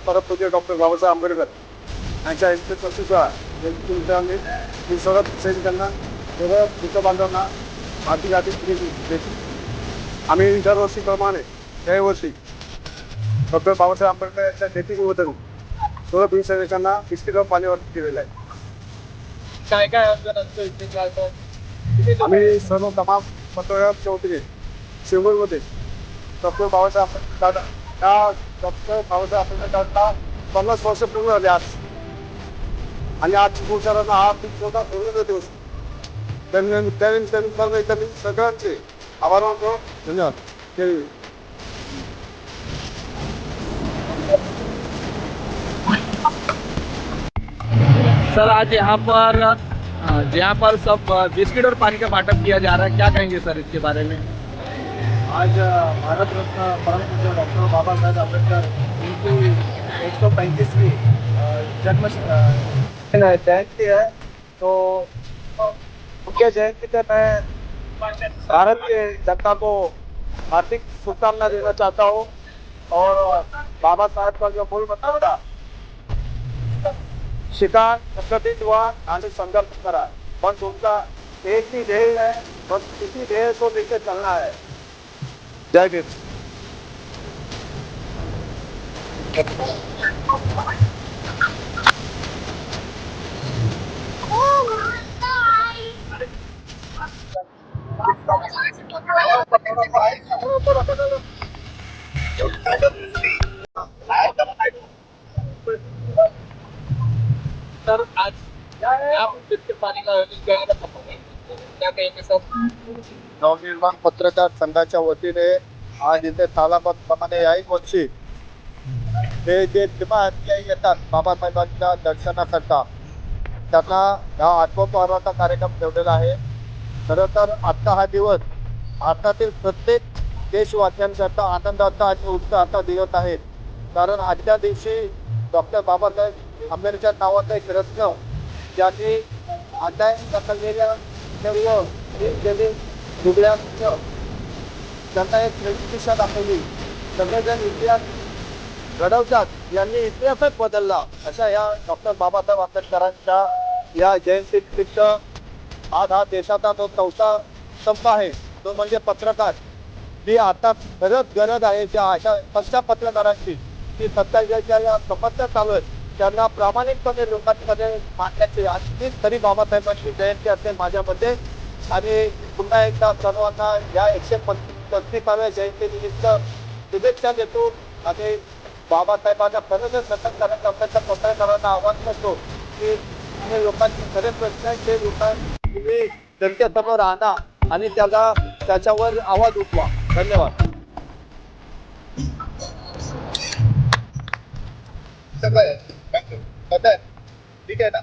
परमपूज्य डॉक्टर बाबासाहेब आंबेडकर यांच्या इंस्टिट्यूटचा मी सर्वात सैनिकांना सर्व वृत्त बांधवांना आर्थिक आम्ही दरवर्षीप्रमाणे याही वर्षी डॉक्टर बाबासाहेब आंबेडकर यांच्या नेतृत्वाबद्दल सर्व भीम सैनिकांना इष्टिका पाणी वाटप केलेलं आहे. काय काय अडचण असतं इथे आम्ही सर्व तमाम पत्रकार चौधरी शिवगडमध्ये डॉक्टर बाबासाहेब दादा त्या डॉक्टर बाबासाहेब आंबेडकरांना 50 वर्ष पूर्ण झाले आज. आणि आज पुरुषांना हा खूप मोठा गौरव दिवस. त्यांनी सगळ्यांचे आभार मानतो. धन्यवाद. सर आज यहाँ पर सब बिस्किट और पानी का बांटप किया जा रहा है, क्या कहेंगे सर इसके बारे में? आज भारत रत्न परम पूज्य डॉक्टर बाबा साहेब आंबेडकर उनकी 135वीं जन्म जयंती है. तो उनके जयंती पे मैं भारत के जनता को हार्दिक शुभकामना देना चाहता हूँ. और बाबा साहेब का जो मूल मंत्र था, शिकार संगठित हुआ आणि संघर्ष करा, पण उनका एक ही ध्येय है, बस इसी ध्येय को लेकर चलना है. जय भीम. सर आज आप बिस्किट पानी का क्या कहेंगे सर? नवनिर्माण पत्रकार संघाच्या वतीने आज इथे तालाबंदप्रमाणे याही वर्षी ते जे भीमाहत्या येतात बाबासाहेबांच्या दर्शनाकरता, त्यांना हा आत्मोपहाराचा कार्यक्रम ठेवलेला आहे. खरं तर आजचा हा दिवस भारतातील प्रत्येक देशवासियांकरता आनंदाचा आणि उत्साहाचा दिवस आहे. कारण आजच्या दिवशी डॉक्टर बाबासाहेब आंबेडकर नावाचा एक रत्न, ज्यांनी अन्याय ढकललेल्या सर्व दुबळ्यांना त्यांना एक नवीन दिशा दाखवली. सगळेजण इतिहास घडवतात, यांनी इतिहासच बदलला. अशा या डॉक्टर बाबासाहेब आंबेडकरांच्या या जयंतीनिमित्त आज हा देशाचा जो 4था स्तंभ आहे, तो म्हणजे पत्रकार. ही आता गरज आहे त्या अशा पक्षा पत्रकारांची की सत्ताच्या या समस्या चालू आहेत त्यांना प्रामाणिकपणे लोकांमध्ये मांडण्याची. आणि तरी बाबासाहेबांची जयंती असेल माझ्यामध्ये. आणि पुन्हा एकदा सर्वांना या 135व्या जयंतीनिमित्त शुभेच्छा देतो. आणि बाबासाहेबांना खरंच सतत करत असल्याच्या पत्रकारांना आव्हान करतो की तुम्ही लोकांचे खरे प्रश्न आहेत ते तुम्ही जनतेसमोर आणा आणि त्याच्यावर आवाज उठवा. धन्यवाद. ठीक आहे ना.